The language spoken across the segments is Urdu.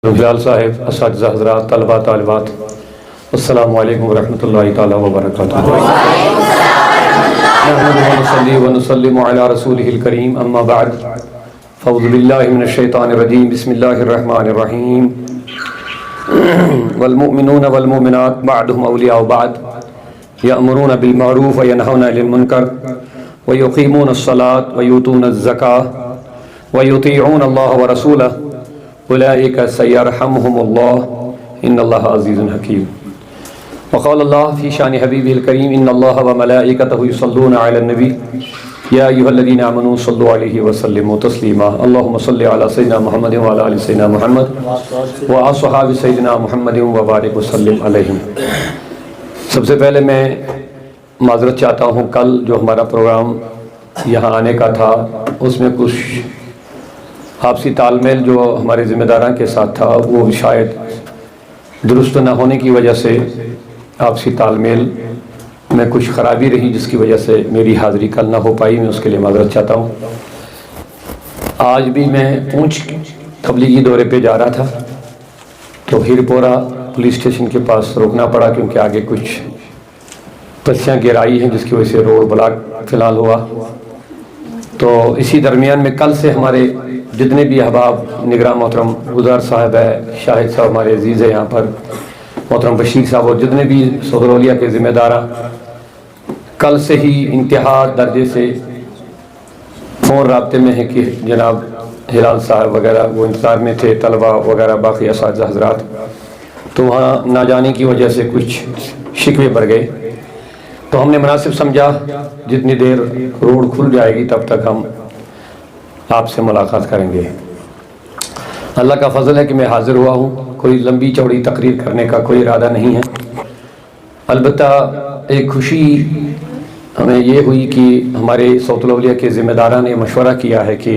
بلال صاحب، اساتذہ حضرات، طلباء طالبات، السلام علیکم ورحمۃ اللہ تعالیٰ وبرکاتہ۔ نحمده ونصلی ونسلم علی رسولہ الکریم، اما بعد فاعوذ باللہ من الشیطان الرجیم، بسم اللہ الرحمن الرحیم۔ والمؤمنون والمؤمنات بعضهم اولیاء بعض یأمرون بالمعروف وینہون عن المنکر ویقیمون الصلاة ویؤتون الزکاة ویطیعون اللہ ورسولہ اولئک سیرحمہم اللہ ان اللہ عزیز حکیم۔ وقال اللہ فی شان حبیبہ الکریم ان اللہ وملائکتہ یصلون علی النبی یا ایھا الذین آمنوا صلوا علیہ وسلموا تسلیما۔ اللہم صل علی سیدنا محمد وعلی آل سیدنا محمد وعلی اصحاب سیدنا محمد وبارک وسلم علیہم۔ سب سے پہلے میں معذرت چاہتا ہوں، کل جو ہمارا پروگرام یہاں آنے کا تھا اس میں کچھ آپسی تال میل جو ہمارے ذمہ داران کے ساتھ تھا وہ شاید درست نہ ہونے کی وجہ سے آپسی تال میل میں کچھ خرابی رہی، جس کی وجہ سے میری حاضری کل نہ ہو پائی۔ میں اس کے لیے معذرت چاہتا ہوں۔ آج بھی میں پونچھ تبلیغی دورے پہ جا رہا تھا تو ہیرپورہ پولیس اسٹیشن کے پاس روکنا پڑا، کیونکہ آگے کچھ پسیاں گرائی ہیں جس کی وجہ سے روڈ بلاک فی الحال ہوا۔ تو اسی درمیان میں کل سے ہمارے جتنے بھی احباب، نگراں محترم گزار صاحب ہے، شاہد صاحب ہمارے عزیز ہے یہاں پر، محترم بشیر صاحب اور جتنے بھی صدر اولیاء کے ذمہ دارہ، کل سے ہی انتہا درجے سے فون رابطے میں ہیں کہ جناب ہلال صاحب وغیرہ وہ انتظار میں تھے، طلباء وغیرہ باقی اساتذہ حضرات، تو وہاں نہ جانے کی وجہ سے کچھ شکوے بڑھ گئے۔ تو ہم نے مناسب سمجھا جتنی دیر روڈ کھل جائے گی تب تک ہم آپ سے ملاقات کریں گے۔ اللہ کا فضل ہے کہ میں حاضر ہوا ہوں، کوئی لمبی چوڑی تقریر کرنے کا کوئی ارادہ نہیں ہے۔ البتہ ایک خوشی ہمیں یہ ہوئی کہ ہمارے صوت الاولیاء کے ذمہ داران نے مشورہ کیا ہے کہ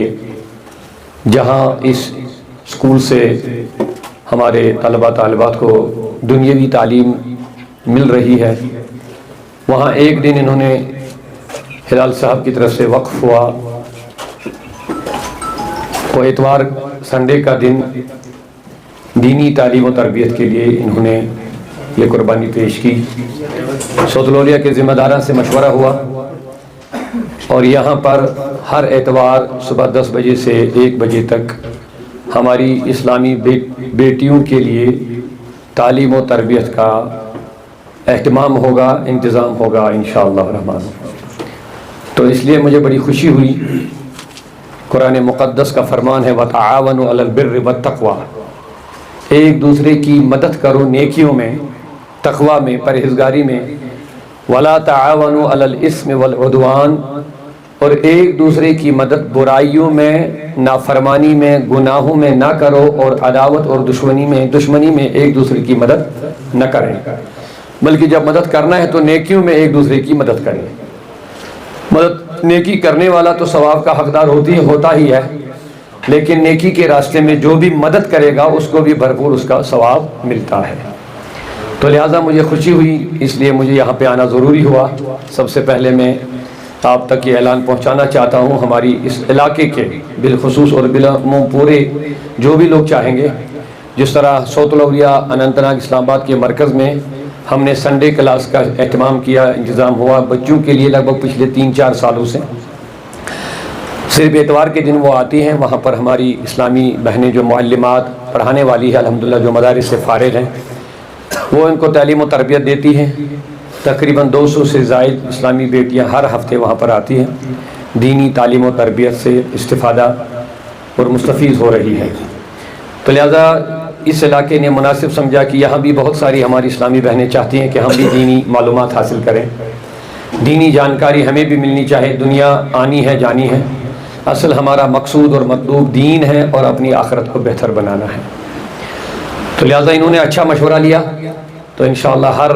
جہاں اس اسکول سے ہمارے طلباء طالبات کو دنیاوی تعلیم مل رہی ہے، وہاں ایک دن انہوں نے ہلال صاحب کی طرف سے وقف ہوا، وہ اتوار سنڈے کا دن دینی تعلیم و تربیت کے لیے انہوں نے یہ قربانی پیش کی۔ صوت الاولیاء کے ذمہ داران سے مشورہ ہوا اور یہاں پر ہر اتوار صبح 10 بجے سے 1 بجے تک ہماری اسلامی بیٹیوں کے لیے تعلیم و تربیت کا اہتمام ہوگا، انتظام ہوگا انشاءاللہ الرحمن۔ تو اس لیے مجھے بڑی خوشی ہوئی۔ قرآن مقدس کا فرمان ہے وَتَعَاوَنُوا عَلَى الْبِرِّ وَالتَّقْوَى، ایک دوسرے کی مدد کرو نیکیوں میں، تقوی میں، پرہیزگاری میں، وَلَا تَعَاوَنُوا عَلَى الْإِثْمِ وَالْعُدْوَانِ، اور ایک دوسرے کی مدد برائیوں میں، نافرمانی میں، گناہوں میں نہ کرو، اور عداوت اور دشمنی میں ایک دوسرے کی مدد نہ کریں، بلکہ جب مدد کرنا ہے تو نیکیوں میں ایک دوسرے کی مدد کریں۔ مدد نیکی کرنے والا تو ثواب کا حقدار ہوتا ہی ہے، لیکن نیکی کے راستے میں جو بھی مدد کرے گا اس کو بھی بھرپور اس کا ثواب ملتا ہے۔ تو لہٰذا مجھے خوشی ہوئی، اس لیے مجھے یہاں پہ آنا ضروری ہوا۔ سب سے پہلے میں آپ تک یہ اعلان پہنچانا چاہتا ہوں، ہماری اس علاقے کے بالخصوص اور بالعموم پورے جو بھی لوگ چاہیں گے، جس طرح صوت الاولیاء اننت ناگ اسلام آباد کے مرکز میں ہم نے سنڈے کلاس کا اہتمام کیا، انتظام ہوا بچوں کے لیے، لگ بھگ پچھلے 3-4 سالوں سے صرف اتوار کے دن وہ آتی ہیں۔ وہاں پر ہماری اسلامی بہنیں جو معلمات پڑھانے والی ہے الحمدللہ، جو مدارس سے فارغ ہیں، وہ ان کو تعلیم و تربیت دیتی ہیں۔ تقریباً 200 سے زائد اسلامی بیٹیاں ہر ہفتے وہاں پر آتی ہیں، دینی تعلیم و تربیت سے استفادہ اور مستفیض ہو رہی ہے۔ تو لہٰذا اس علاقے نے مناسب سمجھا کہ یہاں بھی بہت ساری ہماری اسلامی بہنیں چاہتی ہیں کہ ہم بھی دینی معلومات حاصل کریں، دینی جانکاری ہمیں بھی ملنی چاہے۔ دنیا آنی ہے جانی ہے، اصل ہمارا مقصود اور مطلوب دین ہے اور اپنی آخرت کو بہتر بنانا ہے۔ تو لہٰذا انہوں نے اچھا مشورہ لیا، تو انشاءاللہ ہر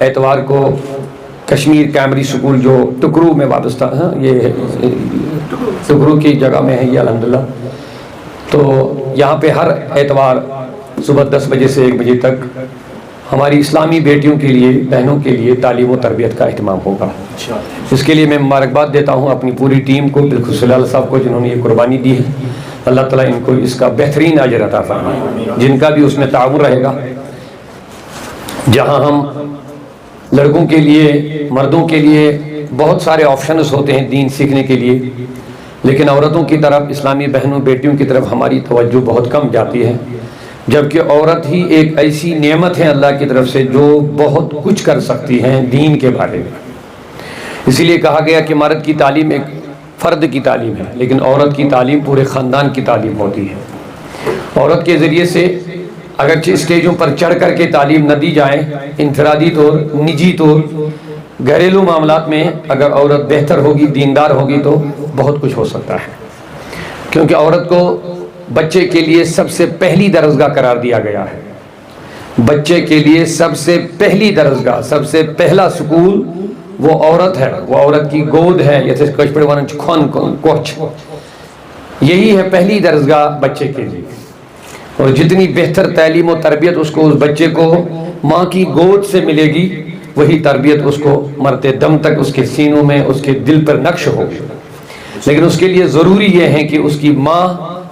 اتوار کو کشمیر کیمبری سکول جو ٹکرو میں وابستہ یہ ٹکرو کی جگہ میں ہے یہ الحمدللہ، تو یہاں پہ ہر اتوار صبح 10 بجے سے 1 بجے تک ہماری اسلامی بیٹیوں کے لیے، بہنوں کے لیے تعلیم و تربیت کا اہتمام ہوگا۔ اس کے لیے میں مبارکباد دیتا ہوں اپنی پوری ٹیم کو، بالخصوص ہلال صاحب کو جنہوں نے یہ قربانی دی ہے۔ اللہ تعالیٰ ان کو اس کا بہترین اجر عطا فرمائے، جن کا بھی اس میں تعاون رہے گا۔ جہاں ہم لڑکوں کے لیے، مردوں کے لیے بہت سارے آپشنز ہوتے ہیں دین سیکھنے کے لیے، لیکن عورتوں کی طرف، اسلامی بہنوں بیٹیوں کی طرف ہماری توجہ بہت کم جاتی ہے، جبکہ عورت ہی ایک ایسی نعمت ہے اللہ کی طرف سے جو بہت کچھ کر سکتی ہیں دین کے بارے میں۔ اسی لیے کہا گیا کہ مرد کی تعلیم ایک فرد کی تعلیم ہے، لیکن عورت کی تعلیم پورے خاندان کی تعلیم ہوتی ہے۔ عورت کے ذریعے سے اگرچہ اسٹیجوں پر چڑھ کر کے تعلیم نہ دی جائے، انفرادی طور، نجی طور، گھریلو معاملات میں اگر عورت بہتر ہوگی، دیندار ہوگی تو بہت کچھ ہو سکتا ہے، کیونکہ عورت کو بچے کے لیے سب سے پہلی درسگاہ قرار دیا گیا ہے۔ بچے کے لیے سب سے پہلی درسگاہ، سب سے پہلا سکول وہ عورت ہے، وہ عورت کی گود ہے، یہی ہے پہلی درسگاہ بچے کے لیے۔ اور جتنی بہتر تعلیم و تربیت اس کو، اس بچے کو ماں کی گود سے ملے گی، وہی تربیت اس کو مرتے دم تک اس کے سینوں میں، اس کے دل پر نقش ہوگی۔ لیکن اس کے لیے ضروری یہ ہے کہ اس کی ماں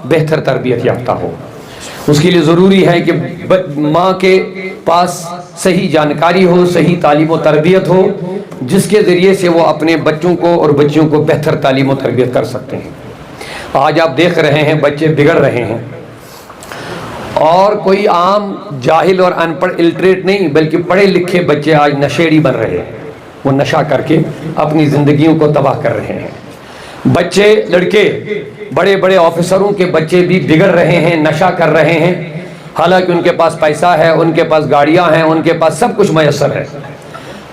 بہتر تربیت یافتہ ہو، اس کے لیے ضروری ہے کہ ماں کے پاس صحیح جانکاری ہو، صحیح تعلیم و تربیت ہو، جس کے ذریعے سے وہ اپنے بچوں کو اور بچیوں کو بہتر تعلیم و تربیت کر سکتے ہیں۔ آج آپ دیکھ رہے ہیں بچے بگڑ رہے ہیں، اور کوئی عام جاہل اور ان پڑھ الٹریٹ نہیں، بلکہ پڑھے لکھے بچے آج نشیڑی بن رہے ہیں، وہ نشہ کر کے اپنی زندگیوں کو تباہ کر رہے ہیں۔ بچے، لڑکے، بڑے بڑے آفیسروں کے بچے بھی بگڑ رہے ہیں، نشہ کر رہے ہیں، حالانکہ ان کے پاس پیسہ ہے، ان کے پاس گاڑیاں ہیں، ان کے پاس سب کچھ میسر ہے۔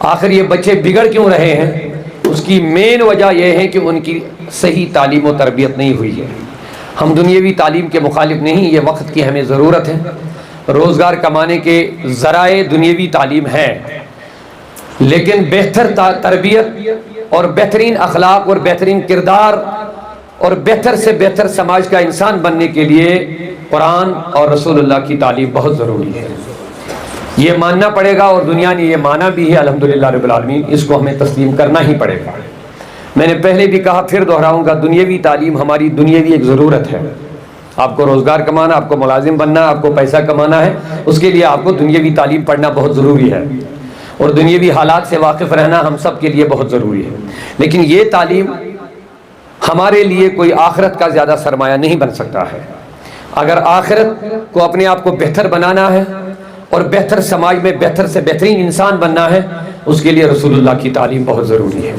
آخر یہ بچے بگڑ کیوں رہے ہیں؟ اس کی مین وجہ یہ ہے کہ ان کی صحیح تعلیم و تربیت نہیں ہوئی ہے۔ ہم دنیاوی تعلیم کے مخالف نہیں، یہ وقت کی ہمیں ضرورت ہے۔ روزگار کمانے کے ذرائع دنیاوی تعلیم ہے، لیکن بہتر تربیت اور بہترین اخلاق اور بہترین کردار اور بہتر سے بہتر سماج کا انسان بننے کے لیے قرآن اور رسول اللہ کی تعلیم بہت ضروری ہے۔ یہ ماننا پڑے گا، اور دنیا نے یہ مانا بھی ہے الحمدللہ رب العالمین، اس کو ہمیں تسلیم کرنا ہی پڑے گا۔ میں نے پہلے بھی کہا، پھر دہراؤں گا، دنیاوی تعلیم ہماری دنیاوی ایک ضرورت ہے۔ آپ کو روزگار کمانا، آپ کو ملازم بننا، آپ کو پیسہ کمانا ہے، اس کے لیے آپ کو دنیاوی تعلیم پڑھنا بہت ضروری ہے، اور دنیاوی حالات سے واقف رہنا ہم سب کے لیے بہت ضروری ہے۔ لیکن یہ تعلیم ہمارے لیے کوئی آخرت کا زیادہ سرمایہ نہیں بن سکتا ہے۔ اگر آخرت کو، اپنے آپ کو بہتر بنانا ہے اور بہتر سماج میں بہتر سے بہترین انسان بننا ہے، اس کے لیے رسول اللہ کی تعلیم بہت ضروری ہے۔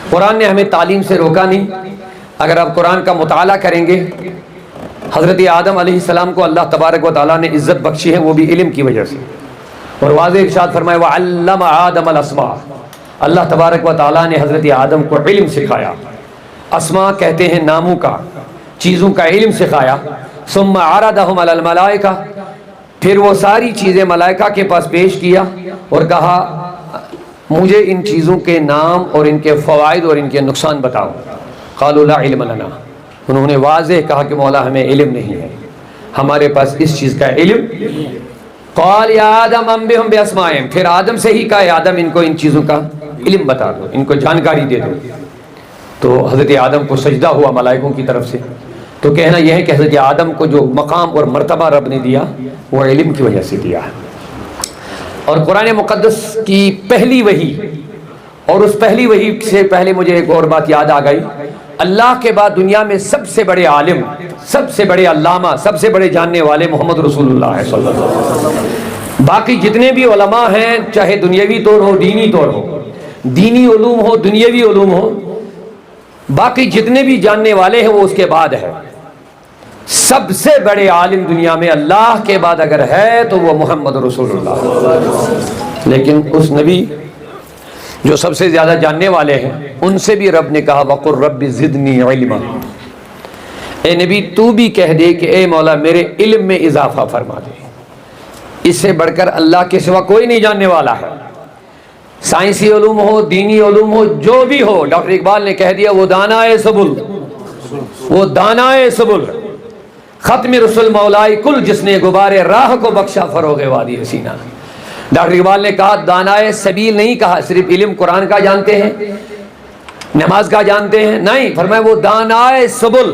قرآن نے ہمیں تعلیم سے روکا نہیں۔ اگر آپ قرآن کا مطالعہ کریں گے، حضرت آدم علیہ السلام کو اللہ تبارک و تعالیٰ نے عزت بخشی ہے، وہ بھی علم کی وجہ سے، اور واضح ارشاد فرمایا وَعَلَّمَ آدَمَ الْأَسْمَاءَ، اللہ تبارک و تعالیٰ نے حضرت آدم کو علم سکھایا۔ اسماء کہتے ہیں ناموں کا، چیزوں کا علم سکھایا۔ ثُمَّ عَرَضَهُمْ عَلَى الْمَلَائِكَةِ، پھر وہ ساری چیزیں ملائکہ کے پاس پیش کیا اور کہا مجھے ان چیزوں کے نام اور ان کے فوائد اور ان کے نقصان بتاؤ۔ قالوا لا علم لنا، انہوں نے واضح کہا کہ مولا ہمیں علم نہیں ہے، ہمارے پاس اس چیز کا علم۔ قال یا آدم انبئہم باسمائہم، پھر آدم سے ہی کہا آدم ان کو ان چیزوں کا علم بتا دو، ان کو جانکاری دے دو۔ تو حضرت آدم کو سجدہ ہوا ملائکوں کی طرف سے۔ تو کہنا یہ ہے کہ حضرت آدم کو جو مقام اور مرتبہ رب نے دیا وہ علم کی وجہ سے دیا ہے۔ اور قرآن مقدس کی پہلی وحی، اور اس پہلی وحی سے پہلے مجھے ایک اور بات یاد آ گئی، اللہ کے بعد دنیا میں سب سے بڑے عالم، سب سے بڑے علامہ، سب سے بڑے جاننے والے محمد رسول اللہ ہے صلی اللہ علیہ وسلم۔ باقی جتنے بھی علماء ہیں، چاہے دنیاوی طور ہو، دینی طور ہو، دینی علوم ہو، دنیاوی علوم ہو، باقی جتنے بھی جاننے والے ہیں وہ اس کے بعد ہے۔ سب سے بڑے عالم دنیا میں اللہ کے بعد اگر ہے تو وہ محمد رسول اللہ۔ لیکن اس نبی جو سب سے زیادہ جاننے والے ہیں، ان سے بھی رب نے کہا وَقُلْ رَبِّ زِدْنِي عِلْمًا، اے نبی تو بھی کہہ دے کہ اے مولا میرے علم میں اضافہ فرما دے۔ اس سے بڑھ کر اللہ کے سوا کوئی نہیں جاننے والا ہے۔ سائنسی علوم ہو، دینی علوم ہو، جو بھی ہو، ڈاکٹر اقبال نے کہہ دیا وہ دانائے سبل، وہ دانائے سبل، ختم رسول مولائی کل، جس نے غبار راہ کو بخشا فروغ وادی حسینہ۔ ڈاکٹر اقبال نے کہا دانائے سبیل نہیں کہا صرف علم قرآن کا جانتے ہیں، نماز کا جانتے ہیں، نہیں، فرمایا وہ دانائے سبل،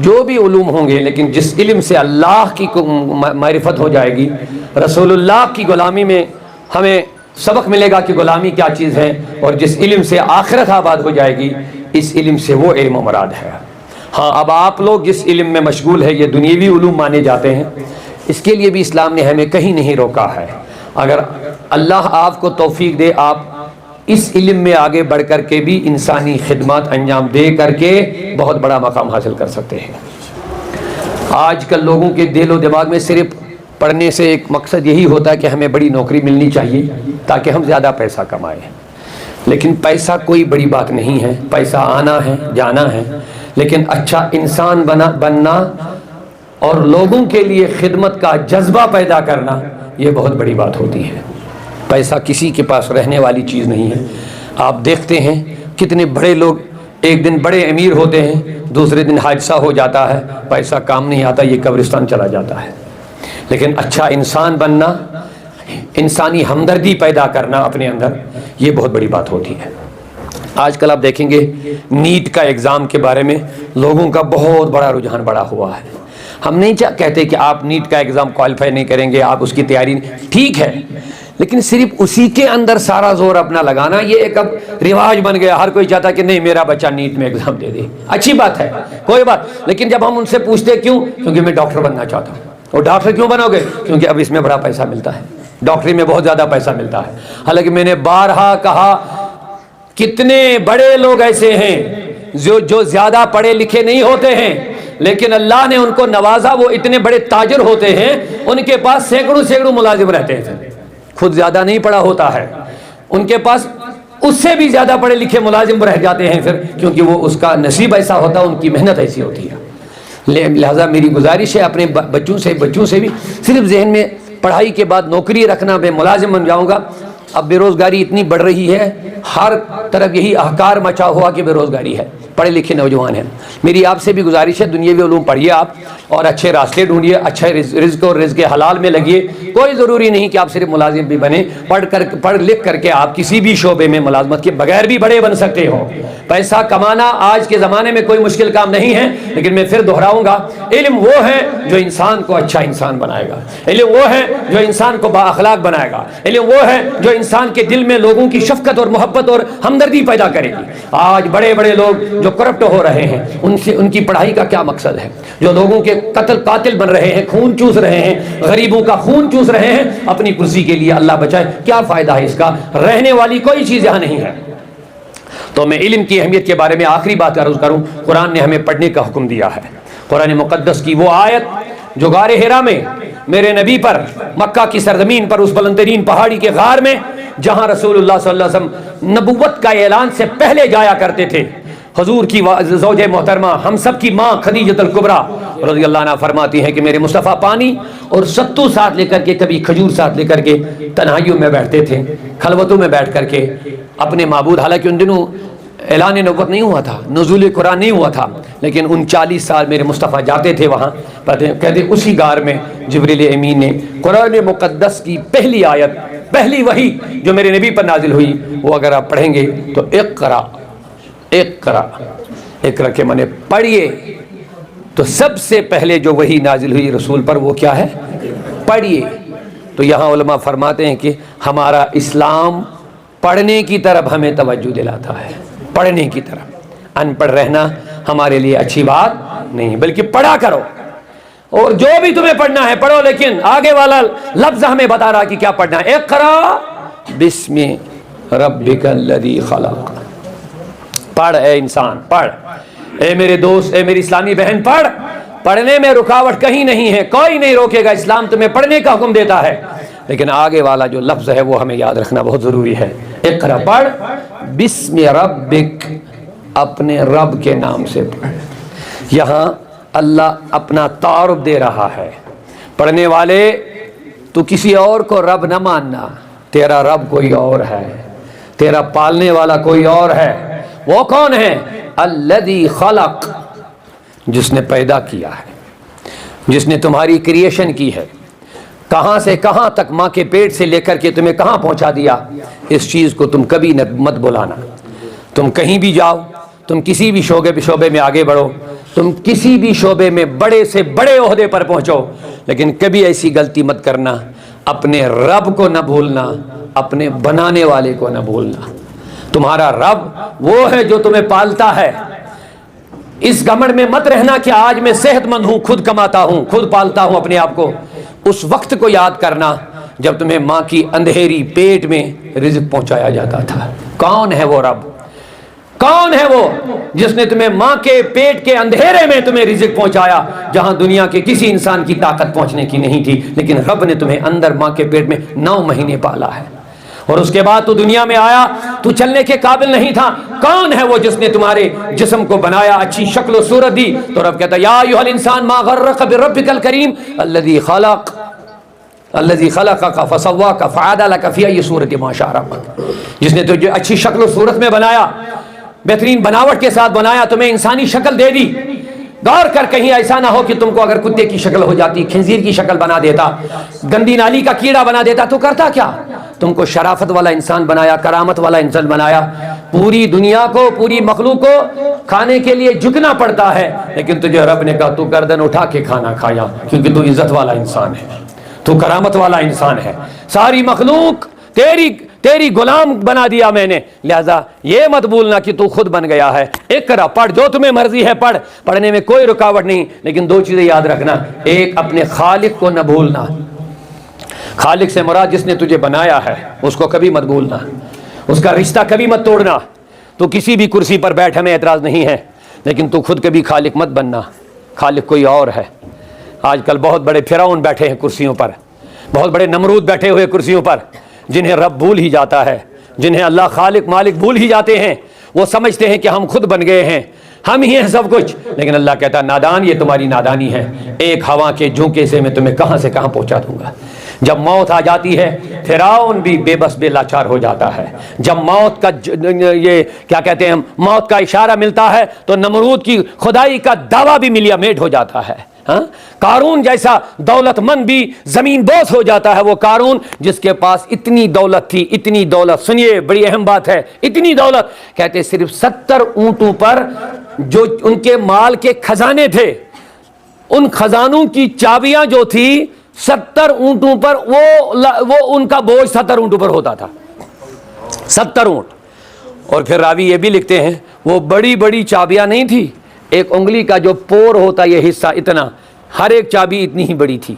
جو بھی علوم ہوں گے، لیکن جس علم سے اللہ کی معرفت ہو جائے گی، رسول اللہ کی غلامی میں ہمیں سبق ملے گا کہ غلامی کیا چیز ہے، اور جس علم سے آخرت آباد ہو جائے گی، اس علم سے وہ علم و مراد ہے۔ ہاں، اب آپ لوگ جس علم میں مشغول ہے، یہ دنیاوی علوم مانے جاتے ہیں، اس کے لیے بھی اسلام نے ہمیں کہیں نہیں روکا ہے۔ اگر اللہ آپ کو توفیق دے، آپ اس علم میں آگے بڑھ کر کے بھی انسانی خدمات انجام دے کر کے بہت بڑا مقام حاصل کر سکتے ہیں۔ آج کل لوگوں کے دل و دماغ میں صرف پڑھنے سے ایک مقصد یہی ہوتا ہے کہ ہمیں بڑی نوکری ملنی چاہیے تاکہ ہم زیادہ پیسہ کمائیں، لیکن پیسہ کوئی بڑی بات نہیں ہے، پیسہ آنا ہے جانا ہے، لیکن اچھا انسان بننا اور لوگوں کے لیے خدمت کا جذبہ پیدا کرنا، یہ بہت بڑی بات ہوتی ہے۔ پیسہ کسی کے پاس رہنے والی چیز نہیں ہے۔ آپ دیکھتے ہیں کتنے بڑے لوگ ایک دن بڑے امیر ہوتے ہیں، دوسرے دن حادثہ ہو جاتا ہے، پیسہ کام نہیں آتا، یہ قبرستان چلا جاتا ہے۔ لیکن اچھا انسان بننا، انسانی ہمدردی پیدا کرنا اپنے اندر، یہ بہت بڑی بات ہوتی ہے۔ آج کل آپ دیکھیں گے نیٹ کا ایگزام کے بارے میں لوگوں کا بہت بڑا رجحان بڑا ہوا ہے۔ ہم نہیں کہتے کہ آپ نیٹ کا ایگزام کوالیفائی نہیں کریں گے، آپ اس کی تیاری ٹھیک ہے، لیکن صرف اسی کے اندر سارا زور اپنا لگانا، یہ ایک اب رواج بن گیا۔ ہر کوئی چاہتا کہ نہیں میرا بچہ نیٹ میں ایگزام دے دے، اچھی بات ہے، کوئی بات، لیکن جب ہم ان سے پوچھتے کیوں، کیونکہ میں ڈاکٹر بننا چاہتا ہوں۔ اور ڈاکٹر کیوں بنو گے؟ کیونکہ اب اس میں بڑا پیسہ ملتا ہے، ڈاکٹری میں بہت زیادہ پیسہ ملتا ہے۔ حالانکہ میں نے بارہا کہا، کتنے بڑے لوگ ایسے ہیں جو زیادہ پڑھے لکھے نہیں ہوتے ہیں، لیکن اللہ نے ان کو نوازا، وہ اتنے بڑے تاجر ہوتے ہیں، ان کے پاس سینکڑوں ملازم رہتے ہیں، خود زیادہ نہیں پڑھا ہوتا ہے، ان کے پاس اس سے بھی زیادہ پڑھے لکھے ملازم رہ جاتے ہیں پھر، کیونکہ وہ اس کا نصیب ایسا ہوتا ہے، ان کی محنت ایسی ہوتی ہے۔ لہذا میری گزارش ہے اپنے بچوں سے بھی صرف ذہن میں پڑھائی کے بعد نوکری رکھنا، میں ملازم بن جاؤں گا۔ اب بے روزگاری اتنی بڑھ رہی ہے، ہر طرف یہی احکار مچا ہوا کہ بے روزگاری ہے، پڑھے لکھے نوجوان ہیں۔ میری آپ سے بھی گزارش ہے، دنیاوی علوم پڑھیے آپ، اور اچھے راستے ڈھونڈیے، اچھے رزق اور رزق حلال میں لگیے۔ کوئی ضروری نہیں کہ آپ صرف ملازم بھی بنیں، پڑھ لکھ کر کے آپ کسی بھی شعبے میں ملازمت کے بغیر بھی بڑے بن سکتے ہو۔ پیسہ کمانا آج کے زمانے میں کوئی مشکل کام نہیں ہے، لیکن میں پھر دہراؤں گا، علم وہ ہے جو انسان کو اچھا انسان بنائے گا، علم وہ ہے جو انسان کو با اخلاق بنائے گا، علم وہ ہے جو انسان کے دل میں لوگوں کی شفقت اور محبت اور ہمدردی پیدا کرے گی۔ آج بڑے بڑے لوگ جو کرپٹ ہو رہے ہیں، ان کی پڑھائی کا کیا مقصد ہے؟ جو لوگوں کے قاتل بن رہے ہیں، خون چوس رہے ہیں، غریبوں کا خون چوس رہے ہیں اپنی کرسی کے لیے، اللہ بچائے، کیا فائدہ ہے اس کا؟ رہنے والی کوئی چیز یہاں نہیں ہے۔ تو میں علم کی اہمیت کے بارے میں آخری بات عرض کروں، قرآن نے ہمیں پڑھنے کا حکم دیا ہے۔ قرآن مقدس کی وہ آیت جو غار حرا میں میرے نبی پر، مکہ کی سرزمین پر، اس بلند ترین پہاڑی کے غار میں جہاں رسول اللہ صلی اللہ علیہ وسلم نبوت کا اعلان سے پہلے جایا کرتے تھے، حضور کی زوجہ محترمہ، ہم سب کی ماں خدیجۃ الکبریٰ رضی اللہ عنہا فرماتی ہیں کہ میرے مصطفیٰ پانی اور ستو ساتھ لے کر کے، کبھی کھجور ساتھ لے کر کے تنہائیوں میں بیٹھتے تھے، خلوتوں میں بیٹھ کر کے اپنے معبود، حالانکہ ان دنوں اعلان نبوت نہیں ہوا تھا، نزول قرآن نہیں ہوا تھا، لیکن 39 سال میرے مصطفیٰ جاتے تھے وہاں، کہتے اسی غار میں جبریل امین نے قرآن مقدس کی پہلی آیت، پہلی وحی جو میرے نبی پر نازل ہوئی، وہ اگر آپ پڑھیں گے تو اقرا کے معنی پڑھیے، تو سب سے پہلے جو وحی نازل ہوئی رسول پر وہ کیا ہے؟ پڑھیے۔ تو یہاں علماء فرماتے ہیں کہ ہمارا اسلام پڑھنے کی طرف ہمیں توجہ دلاتا ہے، پڑھنے کی طرف۔ ان پڑھ رہنا ہمارے لیے اچھی بات نہیں، بلکہ پڑھا کرو، اور جو بھی تمہیں پڑھنا ہے پڑھو، لیکن آگے والا لفظ ہمیں بتا رہا کہ کیا پڑھنا ہے، اقرا بسم ربک الذی خلق۔ پڑھ اے انسان، پڑھ اے میرے دوست، اے میری اسلامی بہن، پڑھ۔ پڑھنے میں رکاوٹ کہیں نہیں ہے، کوئی نہیں روکے گا، اسلام تمہیں پڑھنے کا حکم دیتا ہے، لیکن آگے والا جو لفظ ہے وہ ہمیں یاد رکھنا بہت ضروری ہے۔ اقرا، پڑھ، بسم ربک، اپنے رب کے نام سے پڑھ۔ یہاں اللہ اپنا تعارف دے رہا ہے، پڑھنے والے تو کسی اور کو رب نہ ماننا، تیرا رب کوئی اور ہے، تیرا پالنے والا کوئی اور ہے۔ وہ کون ہے؟ الذی خلق، جس نے پیدا کیا ہے، جس نے تمہاری کریشن کی ہے، کہاں سے کہاں تک، ماں کے پیٹ سے لے کر کے تمہیں کہاں پہنچا دیا، اس چیز کو تم کبھی مت بلانا۔ تم کہیں بھی جاؤ، تم کسی بھی شعبے میں آگے بڑھو، تم کسی بھی شعبے میں بڑے سے بڑے عہدے پر پہنچو، لیکن کبھی ایسی غلطی مت کرنا اپنے رب کو نہ بھولنا، اپنے بنانے والے کو نہ بھولنا۔ تمہارا رب وہ ہے جو تمہیں پالتا ہے۔ اس گھمنڈ میں مت رہنا کہ آج میں صحت مند ہوں، خود کماتا ہوں، خود پالتا ہوں اپنے آپ کو۔ اس وقت کو یاد کرنا جب تمہیں ماں کی اندھیری پیٹ میں رزق پہنچایا جاتا تھا۔ کون ہے وہ رب؟ کون ہے وہ جس نے تمہیں ماں کے پیٹ کے اندھیرے میں تمہیں رزق پہنچایا، جہاں دنیا کے کسی انسان کی طاقت پہنچنے کی نہیں تھی، لیکن رب نے تمہیں اندر ماں کے پیٹ میں 9 مہینے پالا ہے، اور اس کے بعد تو دنیا میں آیا، تو چلنے کے قابل نہیں تھا۔ کون ہے وہ جس نے تمہارے جسم کو بنایا، اچھی شکل و صورت دی؟ تو رب کہتا ہے یا ایھا الانسان ما غرک بربک الکریم الذی خلقک فسواک فعدلک فی ای صورت ما شاء ربک، جس نے تجھے اچھی شکل و صورت میں بنایا، بہترین بناوٹ کے ساتھ بنایا، تمہیں انسانی شکل دے دی۔ غور کر کہیں ایسا نہ ہو کہ تم کو اگر کتے کی شکل ہو جاتی، خنزیر کی شکل بنا دیتا، گندی نالی کا کیڑا بنا دیتا تو کرتا کیا؟ تم کو شرافت والا انسان بنایا، کرامت والا انسان بنایا۔ پوری دنیا کو، پوری مخلوق کو کھانے کے لیے جھکنا پڑتا ہے، لیکن تجھے رب نے کہا تو گردن اٹھا کے کھانا کھایا، کیونکہ تو عزت والا انسان ہے، تو کرامت والا انسان ہے۔ ساری مخلوق تیری غلام بنا دیا میں نے، لہذا یہ مت بھولنا کہ تو خود بن گیا ہے۔ اقرا، پڑھ، جو تمہیں مرضی ہے پڑھ، پڑھنے میں کوئی رکاوٹ نہیں، لیکن 2 چیزیں یاد رکھنا۔ ایک، اپنے خالق کو نہ بھولنا۔ خالق سے مراد جس نے تجھے بنایا ہے، اس کو کبھی مت بھولنا، اس کا رشتہ کبھی مت توڑنا۔ تو کسی بھی کرسی پر بیٹھ، ہمیں اعتراض نہیں ہے، لیکن تو خود کبھی خالق مت بننا، خالق کوئی اور ہے۔ آج کل بہت بڑے فرعون بیٹھے ہیں کرسیوں پر، بہت بڑے نمرود بیٹھے ہوئے کرسیوں پر، جنہیں رب بھول ہی جاتا ہے، جنہیں اللہ خالق مالک بھول ہی جاتے ہیں۔ وہ سمجھتے ہیں کہ ہم خود بن گئے ہیں، ہم ہی ہیں سب کچھ، لیکن اللہ کہتا ہے نادان، یہ تمہاری نادانی ہے، ایک ہوا کے جھونکے سے میں تمہیں کہاں سے کہاں پہنچا دوں گا۔ جب موت آ جاتی ہے، فرعون بھی بے بس بے لاچار ہو جاتا ہے۔ جب موت کا یہ کیا کہتے ہیں، موت کا اشارہ ملتا ہے تو نمرود کی خدائی کا دعویٰ بھی ملیا میٹ ہو جاتا ہے۔ قارون جیسا دولت مند بھی زمین بوس ہو جاتا ہے۔ وہ قارون جس کے پاس اتنی دولت تھی، اتنی دولت، سنیے بڑی اہم بات ہے، اتنی دولت، کہتے صرف 70 اونٹوں پر جو ان کے مال کے خزانے تھے، ان خزانوں کی چابیاں جو تھی 70 اونٹوں پر، وہ ان کا بوجھ 70 اونٹوں پر ہوتا تھا، 70 اونٹ۔ اور پھر راوی یہ بھی لکھتے ہیں وہ بڑی بڑی چابیاں نہیں تھی، ایک انگلی کا جو پور ہوتا یہ حصہ اتنا، ہر ایک چابی اتنی ہی بڑی تھی،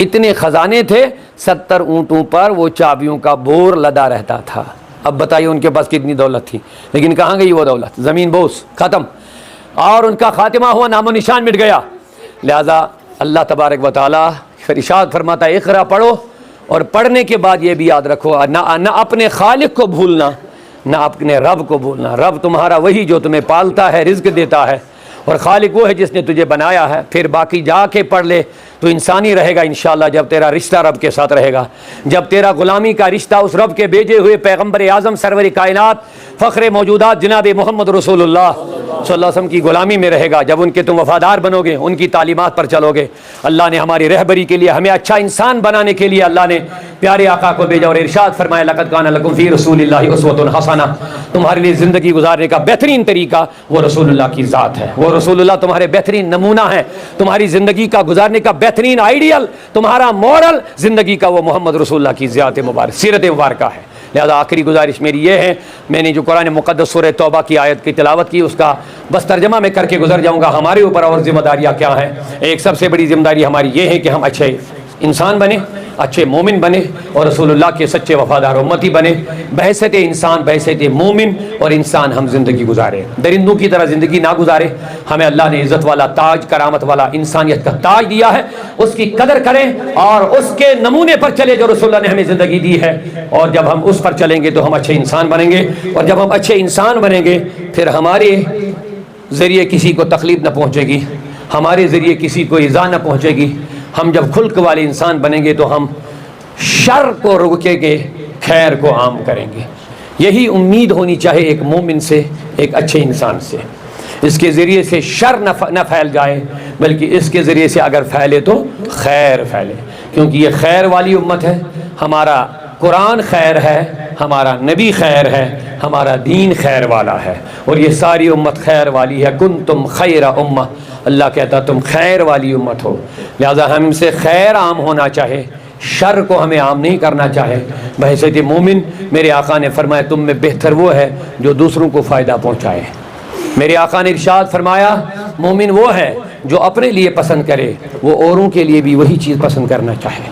اتنے خزانے تھے، 70 اونٹوں پر وہ چابیوں کا بور لدا رہتا تھا۔ اب بتائیے ان کے پاس کتنی دولت تھی، لیکن کہاں گئی وہ دولت؟ زمین بوس، ختم، اور ان کا خاتمہ ہوا، نام و نشان مٹ گیا۔ لہذا اللہ تبارک و تعالی ارشاد فرماتا ہے اقرا، پڑھو، اور پڑھنے کے بعد یہ بھی یاد رکھو، نہ اپنے خالق کو بھولنا، نہ اپنے رب کو بھولنا۔ رب تمہارا وہی جو تمہیں پالتا ہے، رزق دیتا ہے، اور خالق وہ ہے جس نے تجھے بنایا ہے۔ پھر باقی جا کے پڑھ لے تو انسانی رہے گا انشاءاللہ، جب تیرا رشتہ رب کے ساتھ رہے گا، جب تیرا غلامی کا رشتہ اس رب کے بھیجے ہوئے پیغمبر اعظم سرور کائنات فخر موجودات جناب محمد رسول اللہ صلی اللہ علیہ وسلم کی غلامی میں رہے گا، جب ان کے تم وفادار بنو گے، ان کی تعلیمات پر چلو گے۔ اللہ نے ہماری رہبری کے لیے، ہمیں اچھا انسان بنانے کے لیے اللہ نے پیارے آقا کو بھیجا، اور ارشاد فرمایا لقد کان لکم فی رسول اللہ اسوۃ حسنہ، تمہارے لیے زندگی گزارنے کا بہترین طریقہ وہ رسول اللہ کی ذات ہے، وہ رسول اللہ تمہارے بہترین نمونہ ہے، تمہاری زندگی کا گزارنے کا بہترین آئیڈیل، تمہارا مورل زندگی کا وہ محمد رسول اللہ کی ذات مبارک، سیرت مبارکہ ہے۔ لہذا آخری گزارش میری یہ ہے، میں نے جو قرآن مقدس سورہ توبہ کی آیت کی تلاوت کی، اس کا بس ترجمہ میں کر کے گزر جاؤں گا۔ ہمارے اوپر اور ذمہ داریاں کیا ہیں؟ ایک سب سے بڑی ذمہ داری ہماری یہ ہے کہ ہم اچھے انسان بنے، اچھے مومن بنے، اور رسول اللہ کے سچے وفادار امتی بنے۔ بحیثیت انسان، بحیثیت مومن اور انسان ہم زندگی گزارے، درندوں کی طرح زندگی نہ گزارے۔ ہمیں اللہ نے عزت والا تاج، کرامت والا انسانیت کا تاج دیا ہے، اس کی قدر کریں اور اس کے نمونے پر چلے جو رسول اللہ نے ہمیں زندگی دی ہے، اور جب ہم اس پر چلیں گے تو ہم اچھے انسان بنیں گے، اور جب ہم اچھے انسان بنیں گے پھر ہمارے ذریعے کسی کو تکلیف نہ پہنچے گی، ہمارے ذریعے کسی کو ایذا نہ پہنچے گی۔ ہم جب خلق والے انسان بنیں گے تو ہم شر کو روکیں گے، خیر کو عام کریں گے۔ یہی امید ہونی چاہیے ایک مومن سے، ایک اچھے انسان سے، اس کے ذریعے سے شر نہ پھیل جائے، بلکہ اس کے ذریعے سے اگر پھیلے تو خیر پھیلے، کیونکہ یہ خیر والی امت ہے۔ ہمارا قرآن خیر ہے، ہمارا نبی خیر ہے، ہمارا دین خیر والا ہے، اور یہ ساری امت خیر والی ہے۔ کنتم خیر امہ، اللہ کہتا تم خیر والی امت ہو، لہذا ہم سے خیر عام ہونا چاہے، شر کو ہمیں عام نہیں کرنا چاہے۔ بحیثیت مومن میرے آقا نے فرمایا تم میں بہتر وہ ہے جو دوسروں کو فائدہ پہنچائے۔ میرے آقا نے ارشاد فرمایا مومن وہ ہے جو اپنے لیے پسند کرے، وہ اوروں کے لیے بھی وہی چیز پسند کرنا چاہے۔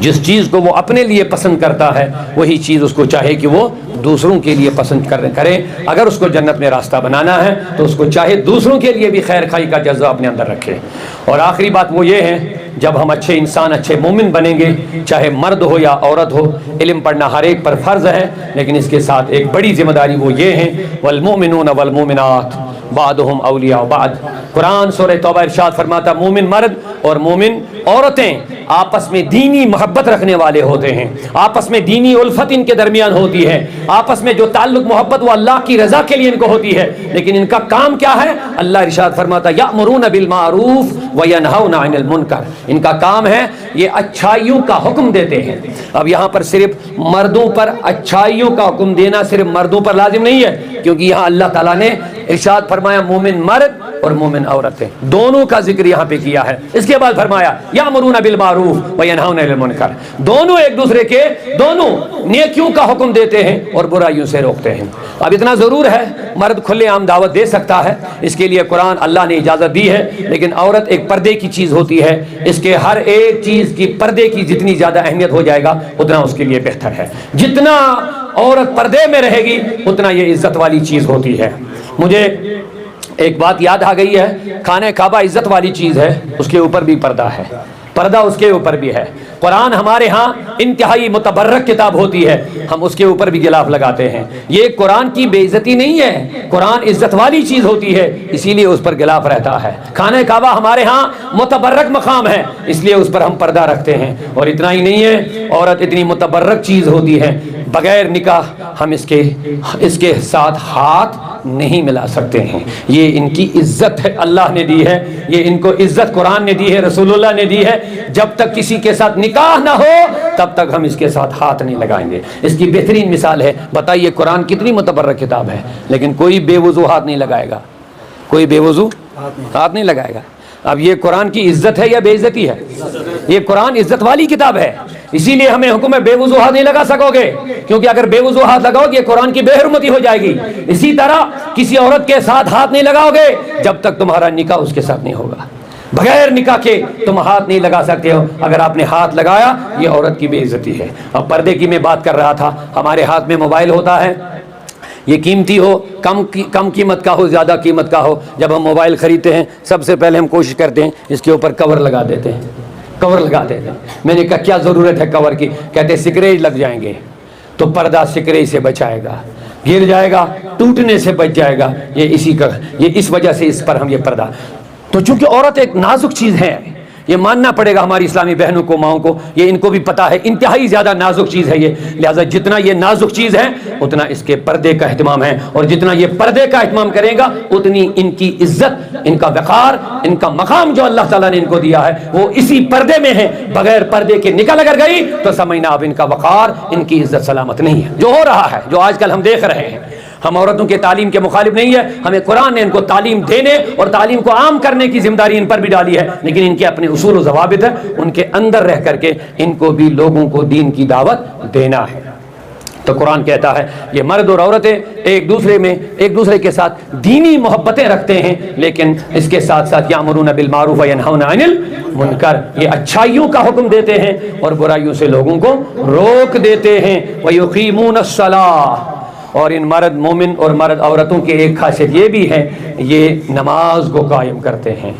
جس چیز کو وہ اپنے لیے پسند کرتا ہے وہی چیز اس کو چاہے کہ وہ دوسروں کے لیے پسند کرے۔ اگر اس کو جنت میں راستہ بنانا ہے تو اس کو چاہے دوسروں کے لیے بھی خیر خائی کا جذبہ اپنے اندر رکھے۔ اور آخری بات وہ یہ ہے، جب ہم اچھے انسان، اچھے مومن بنیں گے، چاہے مرد ہو یا عورت ہو، علم پڑھنا ہر ایک پر فرض ہے، لیکن اس کے ساتھ ایک بڑی ذمہ داری وہ یہ ہے والمؤمنون والمؤمنات بعضهم اولیاء بعض۔ قرآن سورہ توبہ ارشاد فرماتا مومن مرد اور مومن عورتیں آپس میں دینی محبت رکھنے والے ہوتے ہیں، آپس میں دینی الفت ان کے درمیان ہوتی ہے، آپس میں جو تعلق محبت وہ اللہ کی رضا کے لیے ان کو ہوتی ہے، لیکن ان کا کام کیا ہے؟ اللہ ارشاد فرماتا یأمرون بالمعروف وینہون عن المنکر، ان کا کام ہے یہ اچھائیوں کا حکم دیتے ہیں۔ اب یہاں پر صرف مردوں پر اچھائیوں کا حکم دینا صرف مردوں پر لازم نہیں ہے، کیونکہ یہاں اللہ تعالیٰ نے ارشاد فرمایا مومن مرد اور مومن عورتیں دونوں کا ذکر یہاں پہ کیا ہے۔ اس کے بعد فرمایا یامرون بالمعروف وینہون عن المنکر، دونوں ایک دوسرے کے دونوں نیکیوں کا حکم دیتے ہیں اور برائیوں سے روکتے ہیں۔ اب اتنا ضرور ہے مرد کھلے عام دعوت دے سکتا ہے، اس کے لیے قرآن اللہ نے اجازت دی ہے، لیکن عورت ایک پردے کی چیز ہوتی ہے، اس کے ہر ایک چیز کی پردے کی جتنی زیادہ اہمیت ہو جائے گا اتنا اس کے لیے بہتر ہے۔ جتنا عورت پردے میں رہے گی اتنا یہ عزت والی چیز ہوتی ہے۔ مجھے ایک بات یاد آ گئی ہے، خانہ کعبہ عزت والی چیز ہے، اس کے اوپر بھی پردہ ہے، پردہ اس کے اوپر بھی ہے۔ قرآن ہمارے ہاں انتہائی متبرک کتاب ہوتی ہے، ہم اس کے اوپر بھی غلاف لگاتے ہیں۔ یہ قرآن کی بے عزتی نہیں ہے، قرآن عزت والی چیز ہوتی ہے، اسی لیے اس پر غلاف رہتا ہے۔ خانہ کعبہ ہمارے ہاں متبرک مقام ہے، اس لیے اس پر ہم پردہ رکھتے ہیں۔ اور اتنا ہی نہیں ہے، عورت اتنی متبرک چیز ہوتی ہے، بغیر نکاح ہم اس کے ساتھ ہاتھ نہیں ملا سکتے ہیں۔ یہ ان کی عزت ہے، اللہ نے دی ہے، یہ ان کو عزت قرآن نے دی ہے، رسول اللہ نے دی ہے۔ جب تک کسی کے ساتھ نکاح نہ ہو تب تک ہم اس کے ساتھ ہاتھ نہیں لگائیں گے۔ اس کی بہترین مثال ہے، بتائیے قرآن کتنی متبرک کتاب ہے، لیکن کوئی بے وضو ہاتھ نہیں لگائے گا، کوئی بے وضو ہاتھ نہیں لگائے گا۔ اب یہ قرآن کی عزت ہے یا بے عزتی ہے؟ یہ قرآن عزت والی کتاب ہے، اسی لیے ہمیں حکم ہے بے وضو ہاتھ نہیں لگا سکو گے، کیونکہ اگر بے وضو ہاتھ لگاؤ گے قرآن کی بے حرمتی ہو جائے گی۔ اسی طرح کسی عورت کے ساتھ ہاتھ نہیں لگاؤ گے جب تک تمہارا نکاح اس کے ساتھ نہیں ہوگا۔ بغیر نکاح کے تم ہاتھ نہیں لگا سکتے ہو، اگر آپ نے ہاتھ لگایا یہ عورت کی بے عزتی ہے۔ اب پردے کی میں بات کر رہا تھا، ہمارے ہاتھ میں موبائل ہوتا ہے، یہ قیمتی ہو، کم قیمت کا ہو، زیادہ قیمت کا ہو، جب ہم موبائل خریدتے ہیں سب سے پہلے ہم کوشش کرتے ہیں اس کے اوپر کور لگا دیتے ہیں، کور لگا دیتے ہیں۔ میں نے کہا کیا ضرورت ہے کور کی؟ کہتے سکریج لگ جائیں گے، تو پردہ سکریج سے بچائے گا، گر جائے گا، ٹوٹنے سے بچ جائے گا۔ یہ اس وجہ سے اس پر ہم یہ پردہ، تو چونکہ عورت ایک نازک چیز ہے، یہ ماننا پڑے گا ہماری اسلامی بہنوں کو، ماؤں کو، یہ ان کو بھی پتا ہے انتہائی زیادہ نازک چیز ہے یہ، لہٰذا جتنا یہ نازک چیز ہے اتنا اس کے پردے کا اہتمام ہے، اور جتنا یہ پردے کا اہتمام کرے گا اتنی ان کی عزت، ان کا وقار، ان کا مقام جو اللہ تعالیٰ نے ان کو دیا ہے وہ اسی پردے میں ہے۔ بغیر پردے کے نکل اگر گئی تو سمجھنا اب ان کا وقار، ان کی عزت سلامت نہیں ہے۔ جو ہو رہا ہے، جو آج کل ہم دیکھ رہے ہیں، ہم عورتوں کے تعلیم کے مخالف نہیں ہے، ہمیں قرآن نے ان کو تعلیم دینے اور تعلیم کو عام کرنے کی ذمہ داری ان پر بھی ڈالی ہے، لیکن ان کے اپنے اصول و ضوابط ہیں، ان کے اندر رہ کر کے ان کو بھی لوگوں کو دین کی دعوت دینا ہے۔ تو قرآن کہتا ہے یہ مرد اور عورتیں ایک دوسرے کے ساتھ دینی محبتیں رکھتے ہیں، لیکن اس کے ساتھ ساتھ یامرون بالمعروف وینہون عن المنکر، یہ اچھائیوں کا حکم دیتے ہیں اور برائیوں سے لوگوں کو روک دیتے ہیں۔ ویقیمون الصلاۃ، اور ان مرد مومن اور مرد عورتوں کی ایک خاصیت یہ بھی ہے، یہ نماز کو قائم کرتے ہیں۔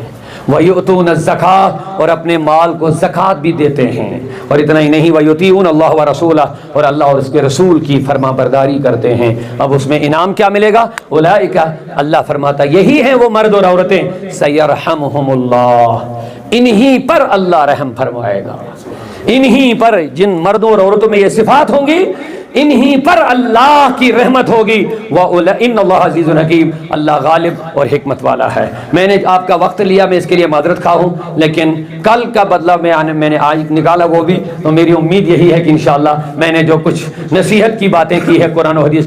وَيُؤْتُونَ الزَّكَاةَ، اور اپنے مال کو زکوٰۃ بھی دیتے ہیں، اور اتنا ہی نہیں وَيُطِيعُونَ اللَّهَ وَرَسُولَهُ، اور اللہ اور اس کے رسول کی فرما برداری کرتے ہیں۔ اب اس میں انعام کیا ملے گا؟ اولئک، اللہ فرماتا یہی ہیں وہ مرد اور عورتیں، سَيَرْحَمُهُمُ اللَّهُ، انہی پر اللہ رحم فرمائے گا، انہی پر، جن مردوں اور عورتوں میں یہ صفات ہوں گی انہی پر اللہ کی رحمت ہوگی، وَإِنَّ اللَّهَ عَزِيزٌ حَكِيمٌ، اللہ غالب اور حکمت والا ہے۔ میں نے آپ کا وقت لیا، میں اس کے لیے معذرت خواہ ہوں، لیکن کل کا بدلہ میں نے آج نکالا وہ بھی، تو میری امید یہی ہے کہ انشاءاللہ میں نے جو کچھ نصیحت کی باتیں کی ہے قرآن و حدیث